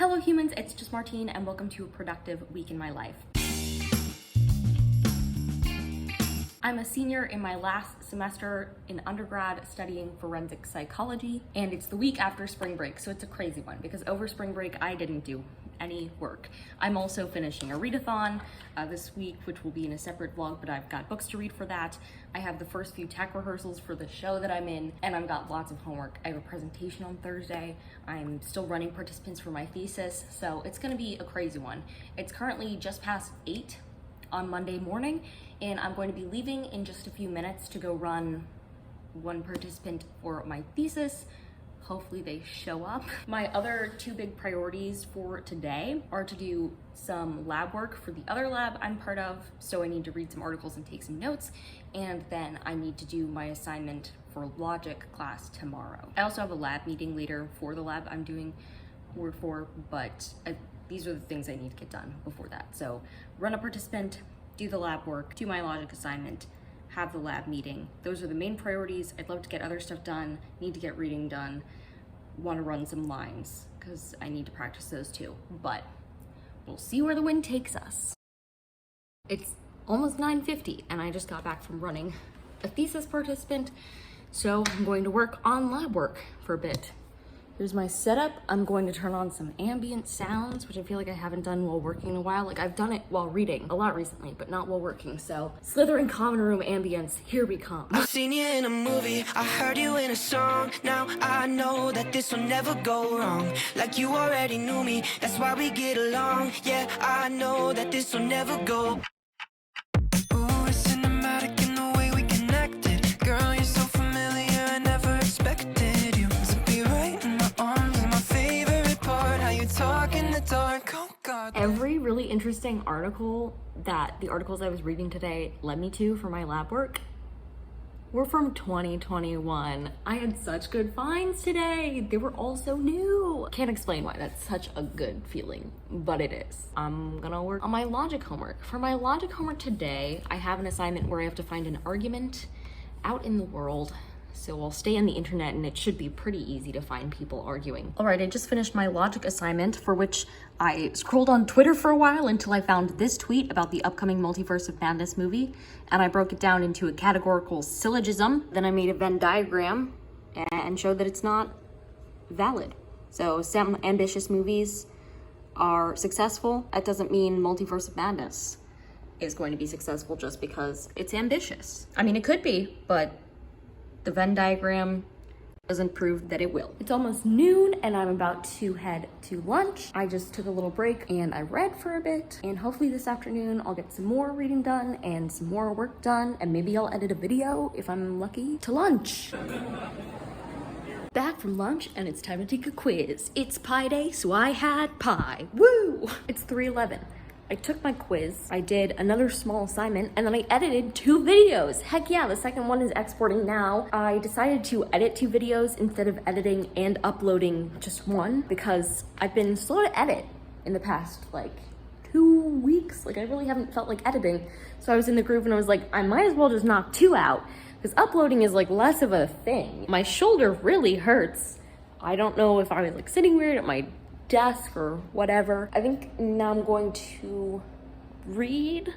Hello humans, it's just Martine and welcome to a productive week in my life. I'm a senior in my last semester in undergrad studying forensic psychology, and it's the week after spring break, so it's a crazy one because over spring break I didn't do any work. I'm also finishing a readathon this week, which will be in a separate vlog, but I've got books to read for that. I have the first few tech rehearsals for the show that I'm in, and I've got lots of homework. I have a presentation on Thursday. I'm still running participants for my thesis, so it's gonna be a crazy one. It's currently just past 8 on Monday morning, and I'm going to be leaving in just a few minutes to go run one participant for my thesis. Hopefully they show up. My other two big priorities for today are to do some lab work for the other lab I'm part of, so I need to read some articles and take some notes, and then I need to do my assignment for logic class tomorrow. I also have a lab meeting later for the lab I'm doing work for, but these are the things I need to get done before that. So run a participant, do the lab work, do my logic assignment, have the lab meeting. Those are the main priorities. I'd love to get other stuff done, need to get reading done, want to run some lines because I need to practice those too, but we'll see where the wind takes us. It's almost 9:50 and I just got back from running a thesis participant, so I'm going to work on lab work for a bit. Here's my setup. I'm going to turn on some ambient sounds, which I feel like I haven't done while working in a while. Like I've done it while reading a lot recently, but not while working. So Slytherin common room ambience, here we come. I've seen you in a movie, I heard you in a song. Now I know that this will never go wrong. Like you already knew me, that's why we get along. Yeah, I know that this will never go. Ooh, it's cinematic in the way we connected. Girl, you're so familiar, I never expected you to be right in my arms. And my favorite part, how you talk in the dark. Oh God. Every really interesting article that the articles I was reading today led me to for my lab work were from 2021. I had such good finds today. They were all so new. Can't explain why that's such a good feeling, but it is. I'm gonna work on my logic homework. For my logic homework today, I have an assignment where I have to find an argument out in the world. So I'll stay on the internet and it should be pretty easy to find people arguing. All right, I just finished my logic assignment, for which I scrolled on Twitter for a while until I found this tweet about the upcoming Multiverse of Madness movie, and I broke it down into a categorical syllogism. Then I made a Venn diagram and showed that it's not valid. So some ambitious movies are successful. That doesn't mean Multiverse of Madness is going to be successful just because it's ambitious. I mean, it could be, but the Venn diagram doesn't prove that it will. It's almost noon and I'm about to head to lunch. I just took a little break and I read for a bit, and hopefully this afternoon I'll get some more reading done and some more work done, and maybe I'll edit a video if I'm lucky. To lunch. Back from lunch and it's time to take a quiz. It's pie day, so I had pie. Woo! It's 3:11. I took my quiz, I did another small assignment, and then I edited 2 videos. Heck yeah, the second one is exporting now. I decided to edit 2 videos instead of editing and uploading just one because I've been slow to edit in the past like 2 weeks. Like I really haven't felt like editing. So I was in the groove and I was like, I might as well just knock 2 out because uploading is like less of a thing. My shoulder really hurts. I don't know if I was like sitting weird at my desk or whatever. I think now I'm going to read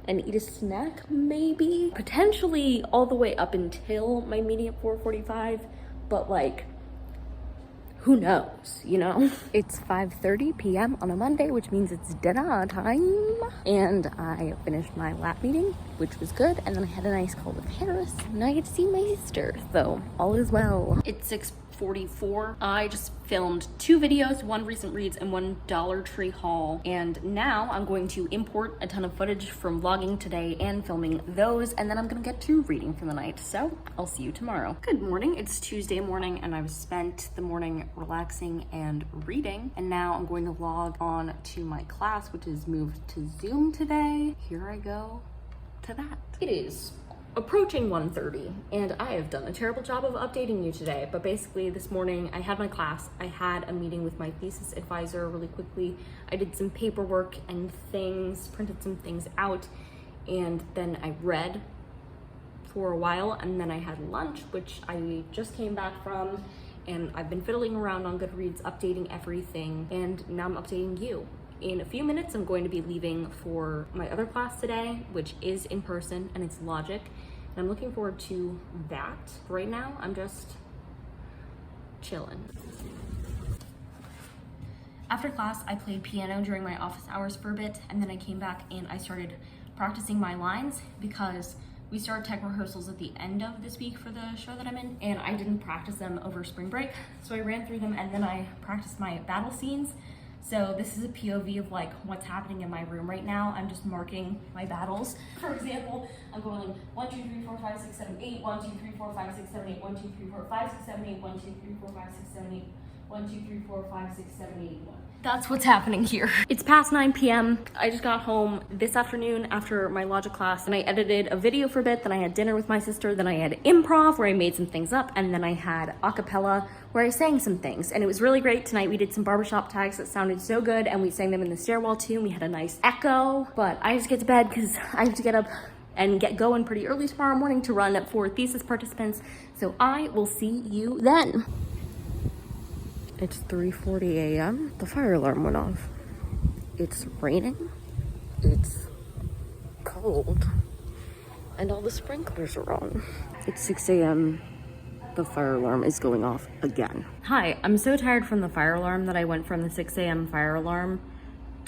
and eat a snack, maybe potentially all the way up until my meeting at 4:45, but like who knows, you know? It's 5:30 p.m. on a Monday, which means it's dinner time, and I finished my lab meeting, which was good, and then I had a nice call with Harris, and I get to see my sister, so all is well. It's 6:44. I just filmed 2 videos, 1 recent reads and 1 Dollar Tree haul, and now I'm going to import a ton of footage from vlogging today and filming those, and then I'm gonna get to reading for the night, so I'll see you tomorrow. Good morning, it's Tuesday morning and I've spent the morning relaxing and reading, and now I'm going to log on to my class, which is moved to Zoom today. Here I go to that. It is approaching 1:30 and I have done a terrible job of updating you today, but basically this morning I had my class, I had a meeting with my thesis advisor really quickly, I did some paperwork and things, printed some things out, and then I read for a while, and then I had lunch, which I just came back from, and I've been fiddling around on Goodreads, updating everything, and now I'm updating you. In a few minutes, I'm going to be leaving for my other class today, which is in person, and it's logic. And I'm looking forward to that. Right now, I'm just chilling. After class, I played piano during my office hours for a bit, and then I came back and I started practicing my lines because we start tech rehearsals at the end of this week for the show that I'm in, and I didn't practice them over spring break, so I ran through them and then I practiced my battle scenes. So this is a POV of like what's happening in my room right now. I'm just marking my battles. For example, I'm going 1, 2, 3, 4, 5, 6, 7, 8, 1, 2, 3, 4, 5, 6, 7, 8, 1, 2, 3, 4, 5, 6, 7, 8, 1, 2, 3, 4, 5, 6, 7, 8, 1, 2, 3, 4, 5, 6, 7, 8, 1. That's what's happening here. It's past 9 p.m. I just got home this afternoon after my logic class and I edited a video for a bit, then I had dinner with my sister, then I had improv where I made some things up, and then I had a cappella where I sang some things, and it was really great. Tonight we did some barbershop tags that sounded so good, and we sang them in the stairwell too, and we had a nice echo. But I just get to bed because I have to get up and get going pretty early tomorrow morning to run for thesis participants, so I will see you then. It's 3:40 a.m. The fire alarm went off. It's raining, it's cold, and all the sprinklers are on. It's 6 a.m. The fire alarm is going off again. Hi, I'm so tired from the fire alarm that I went from the 6 a.m. fire alarm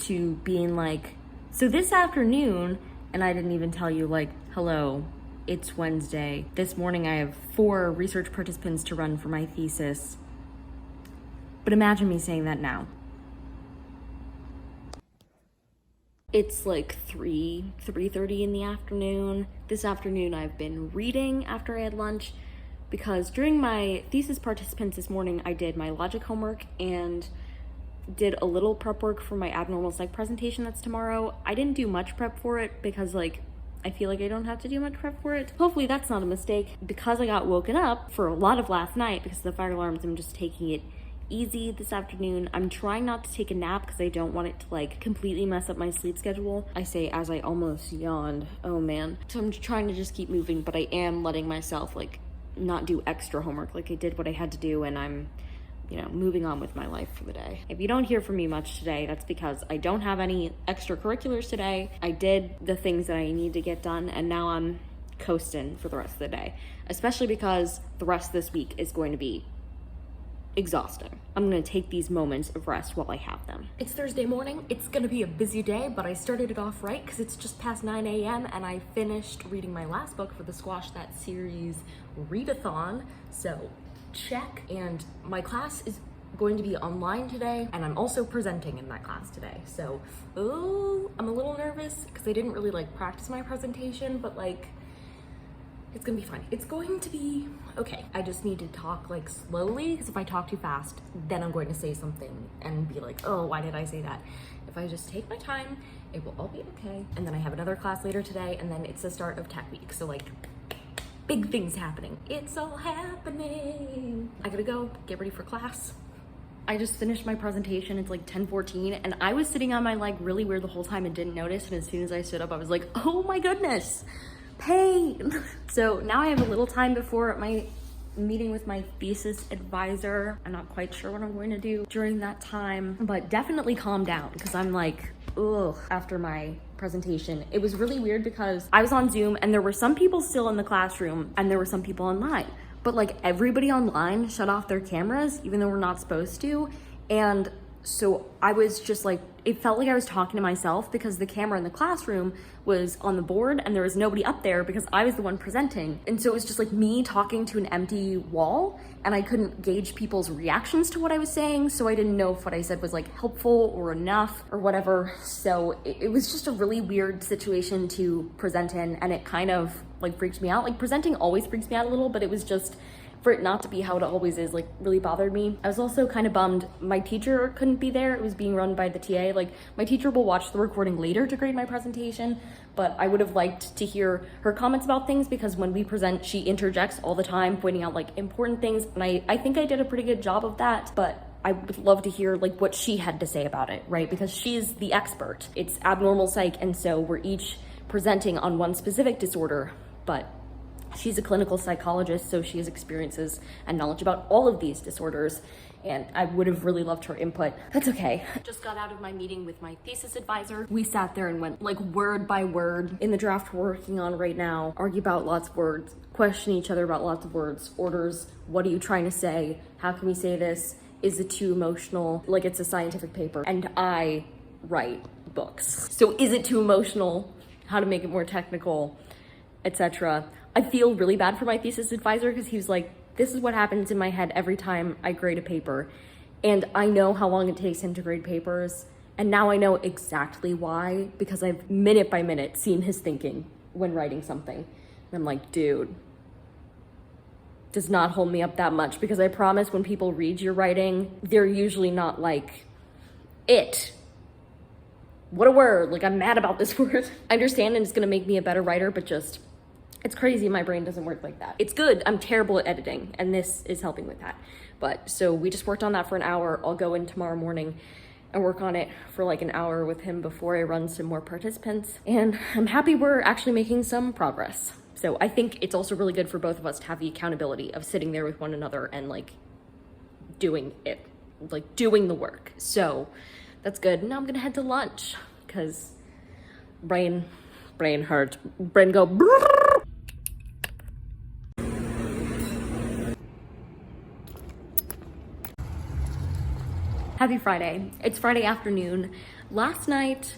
to being like, so this afternoon, and I didn't even tell you like, hello, it's Wednesday. This morning I have 4 research participants to run for my thesis. But imagine me saying that now. It's like 3:30 in the afternoon. This afternoon I've been reading after I had lunch because during my thesis participants this morning, I did my logic homework and did a little prep work for my abnormal psych presentation that's tomorrow. I didn't do much prep for it because like, I feel like I don't have to do much prep for it. Hopefully that's not a mistake. Because I got woken up for a lot of last night because of the fire alarms, I'm just taking it easy this afternoon. I'm trying not to take a nap because I don't want it to like completely mess up my sleep schedule. I say as I almost yawned. Oh man. So I'm trying to just keep moving, but I am letting myself like not do extra homework. Like I did what I had to do and I'm, moving on with my life for the day. If you don't hear from me much today, that's because I don't have any extracurriculars today. I did the things that I need to get done and now I'm coasting for the rest of the day, especially because the rest of this week is going to be exhausting. I'm gonna take these moments of rest while I have them. It's Thursday morning. It's gonna be a busy day, but I started it off right because it's just past 9 a.m. and I finished reading my last book for the Squash That Series readathon. So check. And my class is going to be online today and I'm also presenting in that class today. So I'm a little nervous because I didn't really like practice my presentation, but like it's gonna be fine. It's going to be okay. I just need to talk like slowly because if I talk too fast, then I'm going to say something and be like, oh, why did I say that? If I just take my time, it will all be okay. And then I have another class later today and then it's the start of tech week. So like big things happening. It's all happening. I gotta go get ready for class. I just finished my presentation. It's like 10:14 and I was sitting on my leg really weird the whole time and didn't notice. And as soon as I stood up, I was like, oh my goodness. Pain. So now I have a little time before my meeting with my thesis advisor. I'm not quite sure what I'm going to do during that time, but definitely calm down because I'm like, ugh, after my presentation. It was really weird because I was on Zoom and there were some people still in the classroom and there were some people online, but like everybody online shut off their cameras even though we're not supposed to. And so I was just like, it felt like I was talking to myself because the camera in the classroom was on the board and there was nobody up there because I was the one presenting. And so it was just like me talking to an empty wall and I couldn't gauge people's reactions to what I was saying. So I didn't know if what I said was like helpful or enough or whatever. So it was just a really weird situation to present in and it kind of like freaked me out. Like presenting always freaks me out a little, but it was just, for it not to be how it always is, like really bothered me. I was also kind of bummed my teacher couldn't be there. It was being run by the TA. Like my teacher will watch the recording later to grade my presentation, but I would have liked to hear her comments about things because when we present, she interjects all the time, pointing out like important things. And I think I did a pretty good job of that, but I would love to hear like what she had to say about it, right? Because she's the expert. It's abnormal psych, and so we're each presenting on one specific disorder, but She's a clinical psychologist, so she has experiences and knowledge about all of these disorders, and I would have really loved her input. That's okay. Just got out of my meeting with my thesis advisor. We sat there and went like word by word in the draft we're working on right now, argue about lots of words, question each other about lots of words, orders, what are you trying to say? How can we say this? Is it too emotional? Like it's a scientific paper, and I write books. So is it too emotional? How to make it more technical, etc. I feel really bad for my thesis advisor because he was like, this is what happens in my head every time I grade a paper. And I know how long it takes him to grade papers. And now I know exactly why, because I've minute by minute seen his thinking when writing something. And I'm like, dude, does not hold me up that much, because I promise when people read your writing, they're usually not like, it. What a word, like I'm mad about this word. I understand and it's gonna make me a better writer, but just, it's crazy my brain doesn't work like that. It's good, I'm terrible at editing, and this is helping with that. But so we just worked on that for an hour. I'll go in tomorrow morning and work on it for like an hour with him before I run some more participants. And I'm happy we're actually making some progress. So I think it's also really good for both of us to have the accountability of sitting there with one another and like doing it, like doing the work. So that's good. Now I'm gonna head to lunch because brain hurt. Brain go brrr. Happy Friday. It's Friday afternoon. Last night,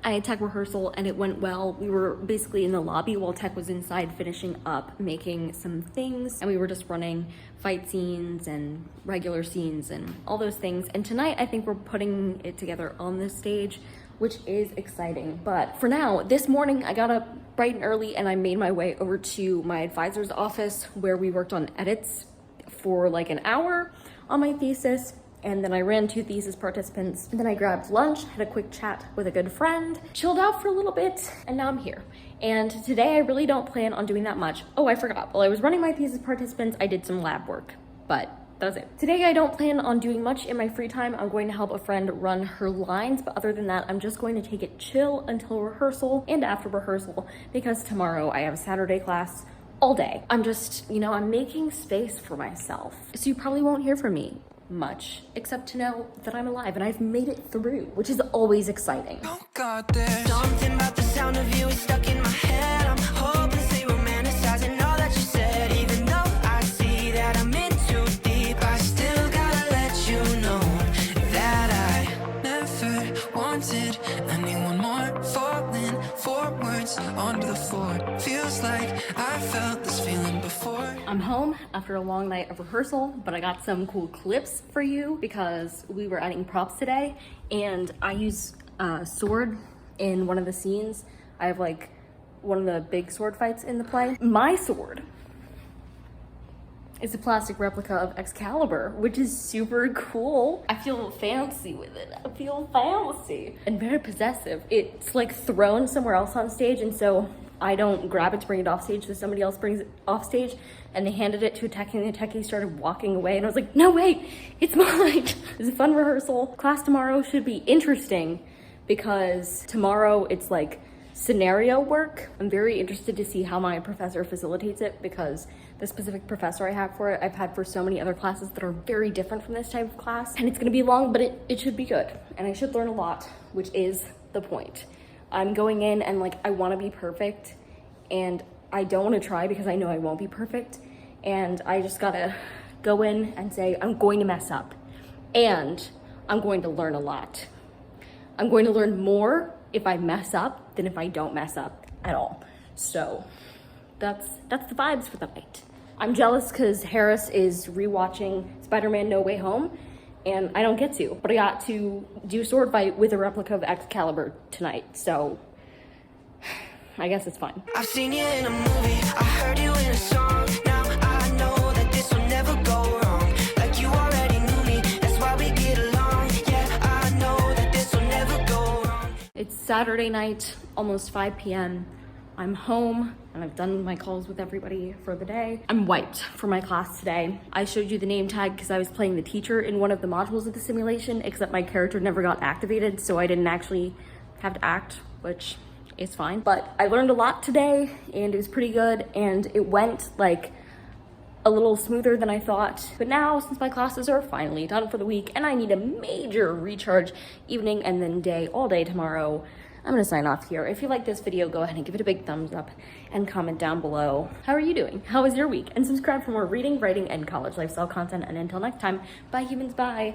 I had tech rehearsal and it went well. We were basically in the lobby while tech was inside finishing up, making some things, and we were just running fight scenes and regular scenes and all those things. And tonight, I think we're putting it together on this stage, which is exciting. But for now, this morning, I got up bright and early and I made my way over to my advisor's office where we worked on edits for like an hour on my thesis. And then I ran 2 thesis participants. And then I grabbed lunch, had a quick chat with a good friend, chilled out for a little bit, and now I'm here. And today I really don't plan on doing that much. Oh, I forgot. While I was running my thesis participants, I did some lab work, but that's it. Today I don't plan on doing much in my free time. I'm going to help a friend run her lines, but other than that, I'm just going to take it chill until rehearsal and after rehearsal, because tomorrow I have a Saturday class all day. I'm just, I'm making space for myself. So you probably won't hear from me much, except to know that I'm alive and I've made it through, which is always exciting. Oh God, there's something about the sound of you is stuck in my head. I'm hopelessly romanticizing all that you said. Even though I see that I'm in too deep, I still gotta let you know that I never wanted anyone more. Falling forwards onto the floor. Feels like I felt this feeling before. I'm home after a long night of rehearsal, but I got some cool clips for you because we were adding props today, and I use a sword in one of the scenes. I have like one of the big sword fights in the play. My sword is a plastic replica of Excalibur, which is super cool. I feel fancy with it. I feel fancy and very possessive. It's like thrown somewhere else on stage, and so I don't grab it to bring it off stage, so somebody else brings it off stage, and they handed it to a techie, and the techie started walking away, and I was like, no, wait, it's mine. It's a fun rehearsal. Class tomorrow should be interesting, because tomorrow it's like scenario work. I'm very interested to see how my professor facilitates it, because the specific professor I have for it, I've had for so many other classes that are very different from this type of class, and it's gonna be long, but it should be good, and I should learn a lot, which is the point. I'm going in and like, I wanna be perfect, and I don't wanna try because I know I won't be perfect, and I just gotta go in and say, I'm going to mess up, and I'm going to learn a lot. I'm going to learn more if I mess up than if I don't mess up at all. So that's the vibes for the night. I'm jealous because Harris is rewatching Spider-Man No Way Home, and I don't get to, but I got to do sword fight with a replica of Excalibur tonight, so I guess it's fine. I've seen you in a movie, I heard you in a song. Now I know that this will never go wrong. Like you already knew me, that's why we get along. Yeah, I know that this will never go wrong. It's Saturday night, almost 5 p.m. I'm home and I've done my calls with everybody for the day. I'm wiped for my class today. I showed you the name tag because I was playing the teacher in one of the modules of the simulation, except my character never got activated, so I didn't actually have to act, which it's fine. But I learned a lot today and it was pretty good, and it went like a little smoother than I thought. But now, since my classes are finally done for the week and I need a major recharge evening and then day, all day tomorrow, I'm gonna sign off here. If you like this video, go ahead and give it a big thumbs up and comment down below. How are you doing? How was your week? And subscribe for more reading, writing, and college lifestyle content. And until next time, bye humans, bye.